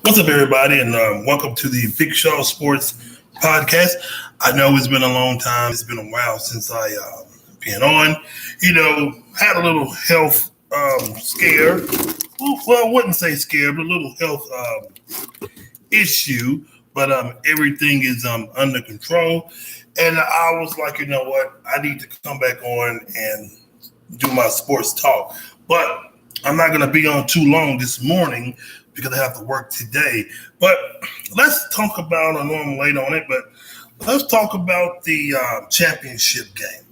What's up, everybody, and welcome to the Big Show Sports Podcast. I know it's been a long time. It's been a while since I been on. Had a little health scare. Well, I wouldn't say scare, but a little health issue. But everything is under control. And I was like, you know what? I need to come back on and do my sports talk. But I'm not going to be on too long this morning because I have to work today. But let's talk about, I know I'm late on it, but let's talk about the championship game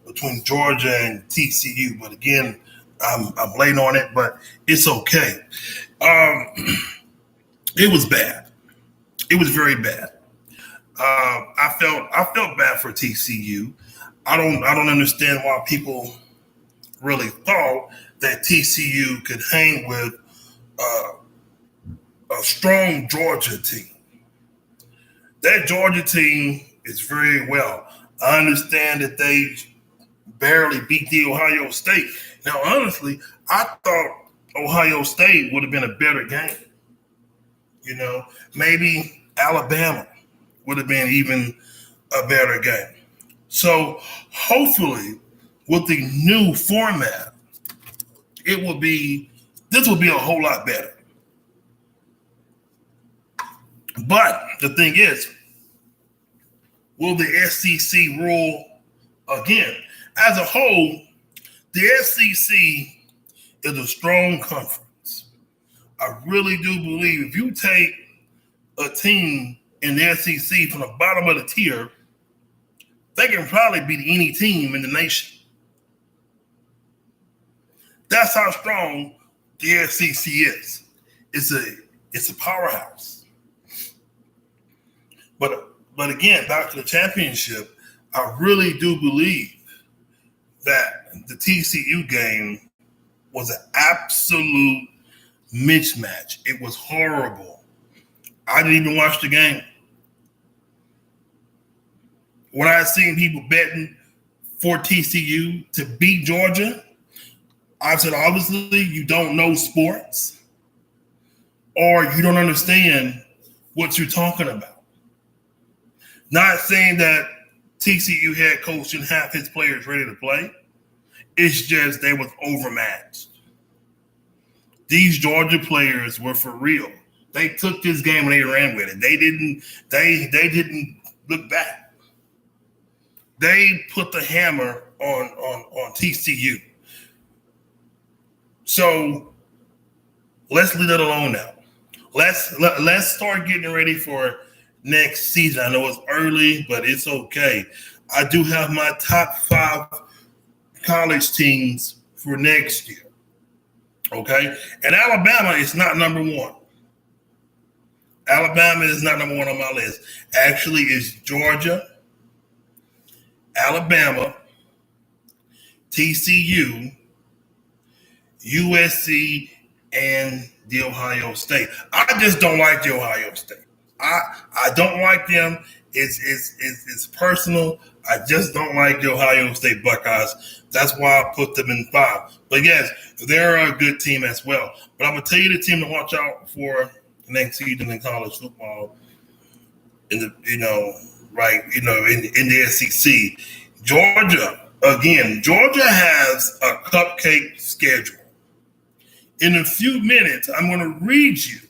between Georgia and TCU. But again, I'm late on it, but it's okay. It was bad. It was very bad. I felt bad for TCU. I don't understand why people really thought that TCU could hang with a strong Georgia team. That Georgia team is very well. I understand that they barely beat the Ohio State. Now, honestly, I thought Ohio State would have been a better game. Maybe Alabama would have been even a better game. So hopefully, with the new format, this will be a whole lot better. But the thing is, will the SEC rule again? As a whole, the SEC is a strong conference. I really do believe if you take a team in the SEC from the bottom of the tier, they can probably beat any team in the nation. That's how strong the SEC is. It's a powerhouse. But again, back to the championship, I really do believe that the TCU game was an absolute mismatch. It was horrible. I didn't even watch the game. When I seen people betting for TCU to beat Georgia, I said, obviously, you don't know sports or you don't understand what you're talking about. Not saying that TCU head coach didn't have his players ready to play. It's just they was overmatched. These Georgia players were for real. They took this game and they ran with it. They didn't look back. They put the hammer on TCU. So let's leave that alone now. Let's start getting ready for next season. I know it's early, but it's okay. I do have my top 5 college teams for next year. Okay? And Alabama is not number 1. Alabama is not number 1 on my list. Actually, it's Georgia, Alabama, TCU, USC, and the Ohio State. I just don't like the Ohio State. I don't like them. It's personal. I just don't like the Ohio State Buckeyes. That's why I put them in 5. But yes, they're a good team as well. But I'm gonna tell you the team to watch out for next season in college football. In the in the SEC, Georgia again. Georgia has a cupcake schedule. In a few minutes, I'm going to read you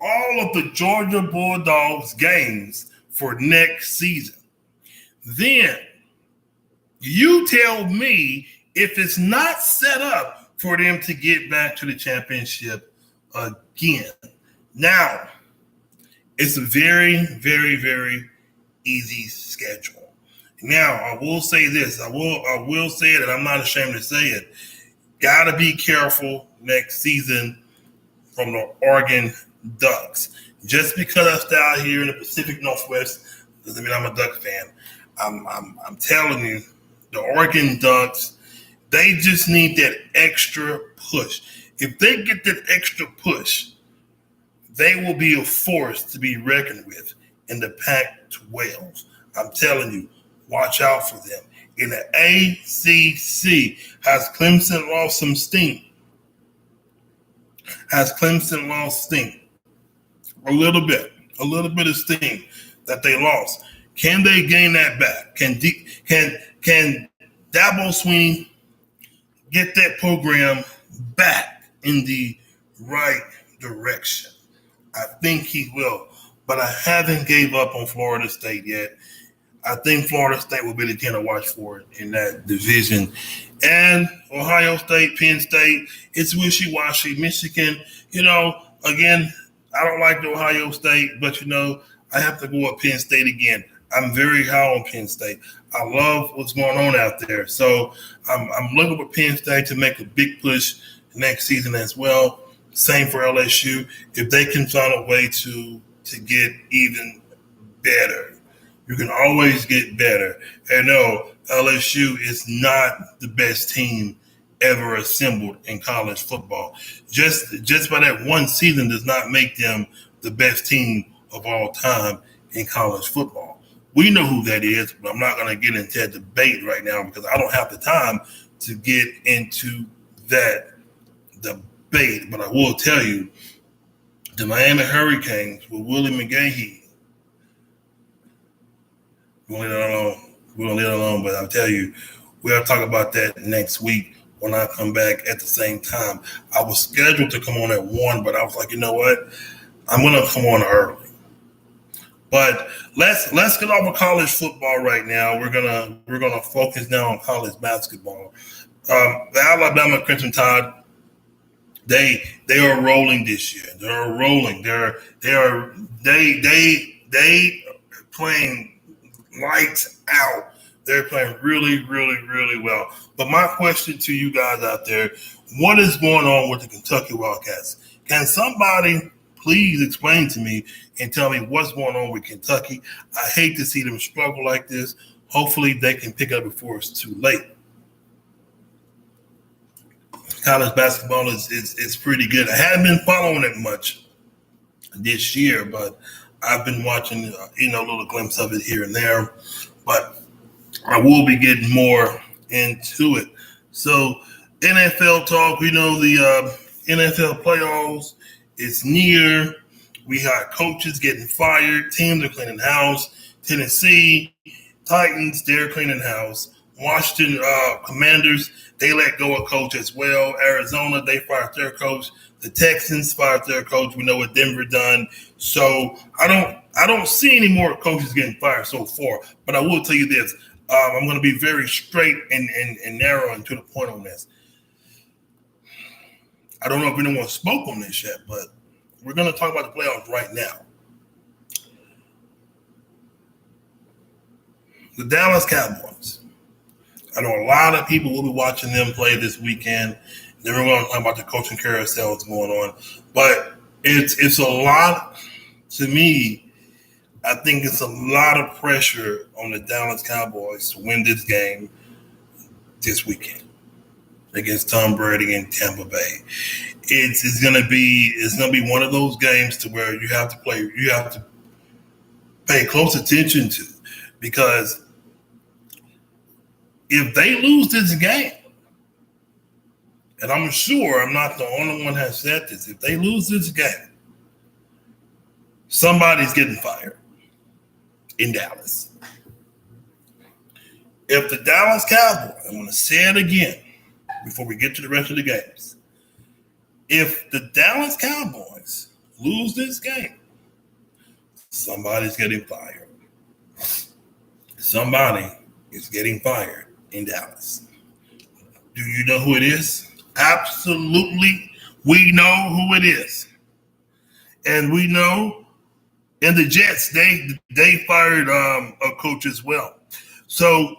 all of the Georgia Bulldogs games for next season. Then you tell me if it's not set up for them to get back to the championship again. Now, it's a very, very, very easy schedule. Now, I will say this. I will say it, and I'm not ashamed to say it. Got to be careful next season from the Oregon Ducks. Just because I stay out here in the Pacific Northwest doesn't mean I'm a Duck fan. I'm telling you, the Oregon Ducks, they just need that extra push. If they get that extra push, they will be a force to be reckoned with in the Pac-12. I'm telling you, watch out for them. In the ACC, has Clemson lost some steam? a little bit of steam that they lost. Can they gain that back? Can Dabo Swinney get that program back in the right direction? I think he will, but I haven't gave up on Florida State yet. I think Florida State will be the team to watch for in that division. And Ohio State, Penn State, it's wishy-washy. Michigan, again, I don't like Ohio State, but, I have to go with Penn State again. I'm very high on Penn State. I love what's going on out there. So I'm looking for Penn State to make a big push next season as well. Same for LSU. If they can find a way to get even better. You can always get better. And no, LSU is not the best team ever assembled in college football. Just by that one season does not make them the best team of all time in college football. We know who that is, but I'm not going to get into that debate right now because I don't have the time to get into that debate. But I will tell you, the Miami Hurricanes with Willie McGahee, we're going to leave it alone, but I'll tell you, we'll talk about that next week when I come back at the same time. I was scheduled to come on at 1, but I was like, you know what? I'm going to come on early. But let's get off of college football right now. We're gonna focus now on college basketball. The Alabama Crimson Tide, they are rolling this year. They're rolling. They playing lights out. They're playing really, really, really well. But my question to you guys out there, what is going on with the Kentucky Wildcats? Can somebody please explain to me and tell me what's going on with Kentucky? I hate to see them struggle like this. Hopefully they can pick up before it's too late. College basketball is pretty good. I haven't been following it much this year, but I've been watching, a little glimpse of it here and there. But I will be getting more into it. So NFL talk, we know the NFL playoffs is near. We have coaches getting fired. Teams are cleaning house. Tennessee Titans, they're cleaning house. Washington Commanders, they let go of coach as well. Arizona, they fired their coach. The Texans fired their coach. We know what Denver done. So I don't see any more coaches getting fired so far. But I will tell you this. I'm going to be very straight and narrow and to the point on this. I don't know if anyone spoke on this yet, but we're going to talk about the playoffs right now. The Dallas Cowboys. I know a lot of people will be watching them play this weekend. Then we're going to talk about the coaching carousel that's going on. But it's a lot, to me, I think it's a lot of pressure on the Dallas Cowboys to win this game this weekend against Tom Brady in Tampa Bay. It's gonna be one of those games to where you have to pay close attention to, because if they lose this game, and I'm sure I'm not the only one that has said this, if they lose this game, somebody's getting fired in Dallas. If the Dallas Cowboys, I'm going to say it again before we get to the rest of the games. If the Dallas Cowboys lose this game, somebody's getting fired. Somebody is getting fired in Dallas. Do you know who it is? Absolutely. We know who it is. And we know, and the Jets, they fired a coach as well. So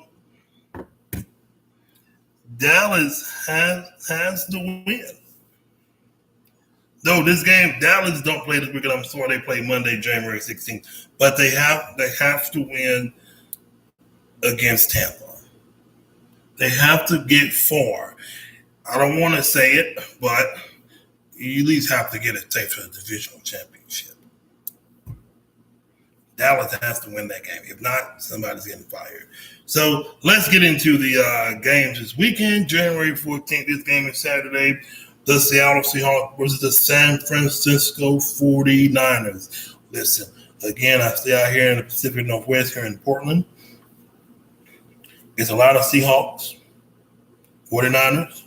Dallas has to win. Though this game, Dallas don't play this weekend. I'm sorry, they play Monday, January 16th. But they have to win against Tampa. They have to get 4. I don't want to say it, but you at least have to get a taste for the divisional championship. Dallas has to win that game. If not, somebody's getting fired. So let's get into the games this weekend. January 14th, this game is Saturday. the Seattle Seahawks versus the San Francisco 49ers. Listen, again, I stay out here in the Pacific Northwest here in Portland. It's a lot of Seahawks, 49ers,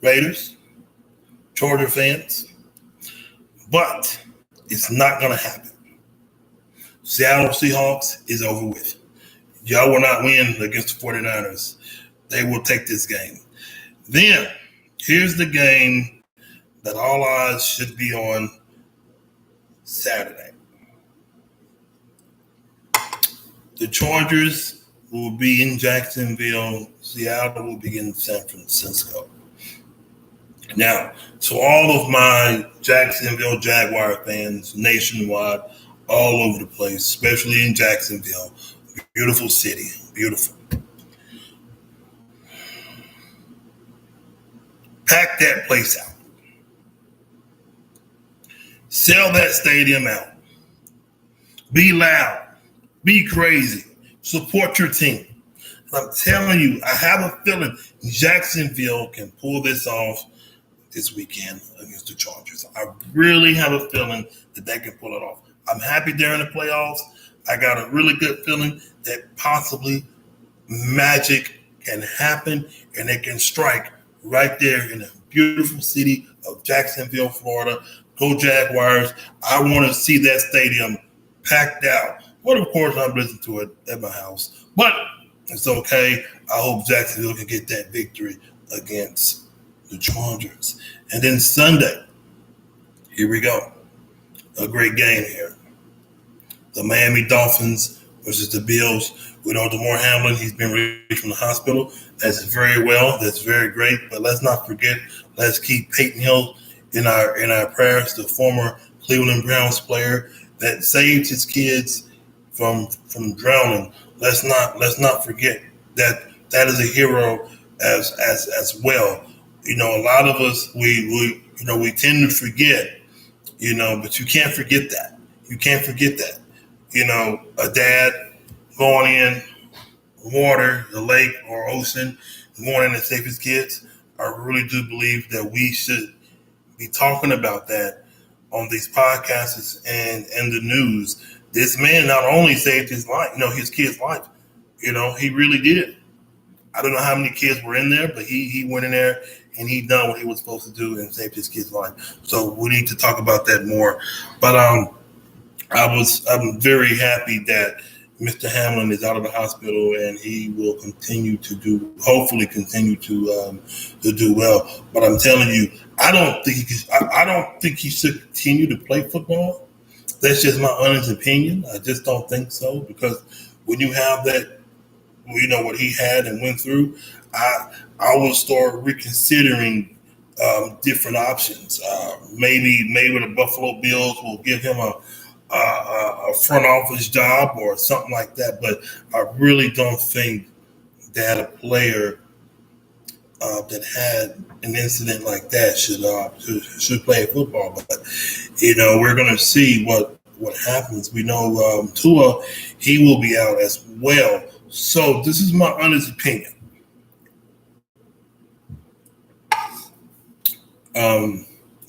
Raiders, Charger fans, but it's not going to happen. Seattle Seahawks is over with. Y'all will not win against the 49ers. They will take this game. Then, here's the game that all eyes should be on Saturday. The Chargers will be in Jacksonville. Seattle will be in San Francisco. Now, to all of my Jacksonville Jaguar fans nationwide, all over the place, especially in Jacksonville, beautiful city, beautiful. Pack that place out. Sell that stadium out. Be loud. Be crazy. Support your team. I'm telling you, I have a feeling Jacksonville can pull this off this weekend against the Chargers. I really have a feeling that they can pull it off. I'm happy they're in the playoffs. I got a really good feeling that possibly magic can happen and it can strike right there in the beautiful city of Jacksonville, Florida. Go Jaguars. I want to see that stadium packed out. But of course, I'm listening to it at my house. But it's okay. I hope Jacksonville can get that victory against the Chargers. And then Sunday, here we go. A great game here. The Miami Dolphins versus the Bills. We know Damar Hamlin, he's been released from the hospital. That's very well. That's very great. But let's not forget, let's keep Peyton Hill in our prayers, the former Cleveland Browns player that saved his kids from drowning. Let's not forget that is a hero as well. You know, a lot of us we tend to forget, but you can't forget that. You can't forget that. A dad going in water, the lake or ocean, going in to save his kids. I really do believe that we should be talking about that on these podcasts and the news. This man not only saved his life, his kid's life. He really did. I don't know how many kids were in there, but he went in there and he done what he was supposed to do and saved his kid's life. So we need to talk about that more. But I'm very happy that Mr. Hamlin is out of the hospital and he will hopefully continue to do well. But I'm telling you, I don't think he should continue to play football. That's just my honest opinion. I just don't think so, because when you have that, what he had and went through, I will start reconsidering different options. Maybe the Buffalo Bills will give him a front office job or something like that. But I really don't think that a player that had an incident like that should play football. But we're going to see what happens. We know Tua, he will be out as well. So this is my honest opinion.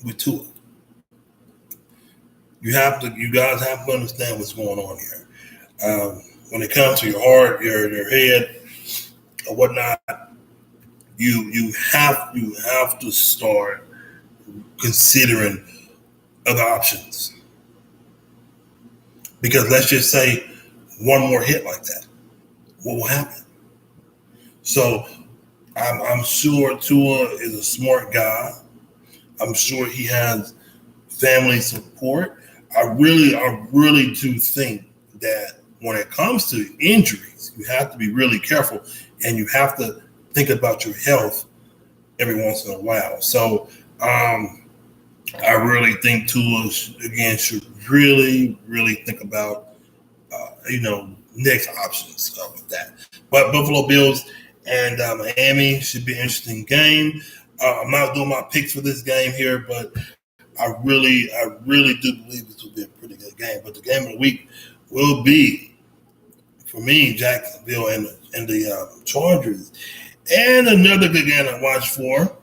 With Tua, you guys have to understand what's going on here. When it comes to your heart, your head, or whatnot, you have to start considering other options. Because let's just say one more hit like that, what will happen? So I'm sure Tua is a smart guy. I'm sure he has family support. I really do think that when it comes to injuries, you have to be really careful and you have to think about your health every once in a while. So I really think Tua should really, really think about next options with that. But Buffalo Bills and Miami should be an interesting game. I'm not doing my picks for this game here, but I really do believe this will be a pretty good game. But the game of the week will be, for me, Jacksonville and the Chargers. And another good game I watched for,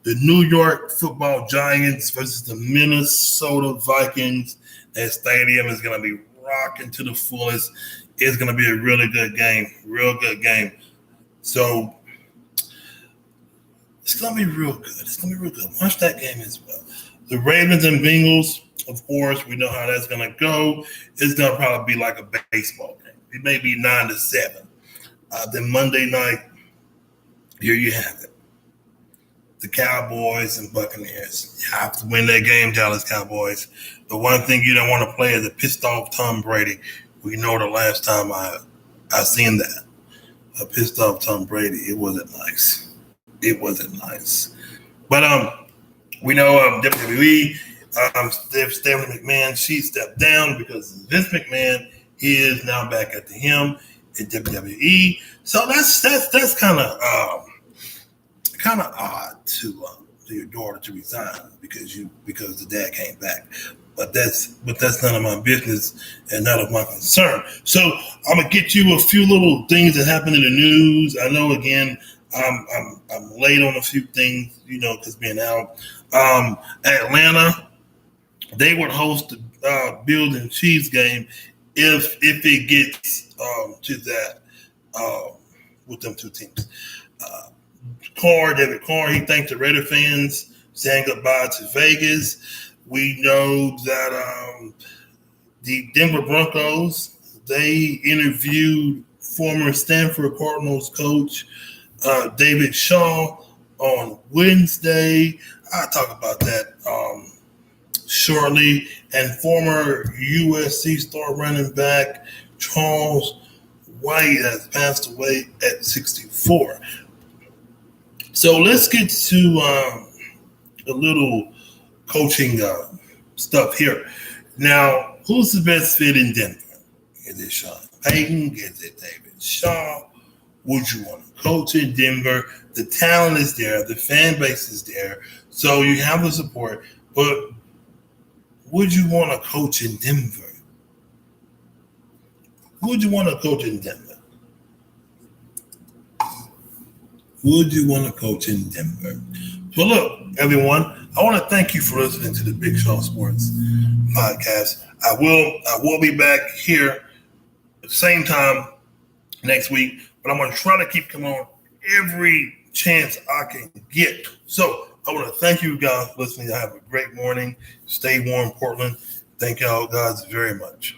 the New York Football Giants versus the Minnesota Vikings. That stadium is going to be rocking to the fullest. It's going to be a really good game, real good game. So it's going to be real good. It's going to be real good. Watch that game as well. The Ravens and Bengals, of course, we know how that's going to go. It's going to probably be like a baseball game. It may be 9-7. Then Monday night, here you have it. The Cowboys and Buccaneers. You have to win that game, Dallas Cowboys. The one thing you don't want to play is a pissed off Tom Brady. We know the last time I seen that. A pissed off Tom Brady. It wasn't nice. It wasn't nice. But we know WWE, Stephanie McMahon, she stepped down because Vince McMahon is now back at the helm in WWE. So that's kind of odd to your daughter to resign because the dad came back. But that's none of my business and none of my concern. So I'm gonna get you a few little things that happened in the news. I know again I'm late on a few things, because being out. Atlanta, they would host the Bills and Chiefs game if it gets to that with them two teams. David Carr, he thanked the Raider fans, saying goodbye to Vegas. We know that the Denver Broncos, they interviewed former Stanford Cardinals coach David Shaw on Wednesday. I'll talk about that shortly. And former USC star running back Charles White has passed away at 64. So let's get to a little coaching stuff here. Now, who's the best fit in Denver? Is it Sean Payton? Is it David Shaw? Would you want to coach in Denver? The talent is there. The fan base is there. So you have the support. But would you want to coach in Denver? Would you want to coach in Denver? Would you want to coach in Denver? So look, everyone, I want to thank you for listening to the Big Show Sports podcast. I will be back here at the same time next week, but I'm going to try to keep coming on every chance I can get. So I want to thank you guys for listening. Have a great morning. Stay warm, Portland. Thank y'all guys very much.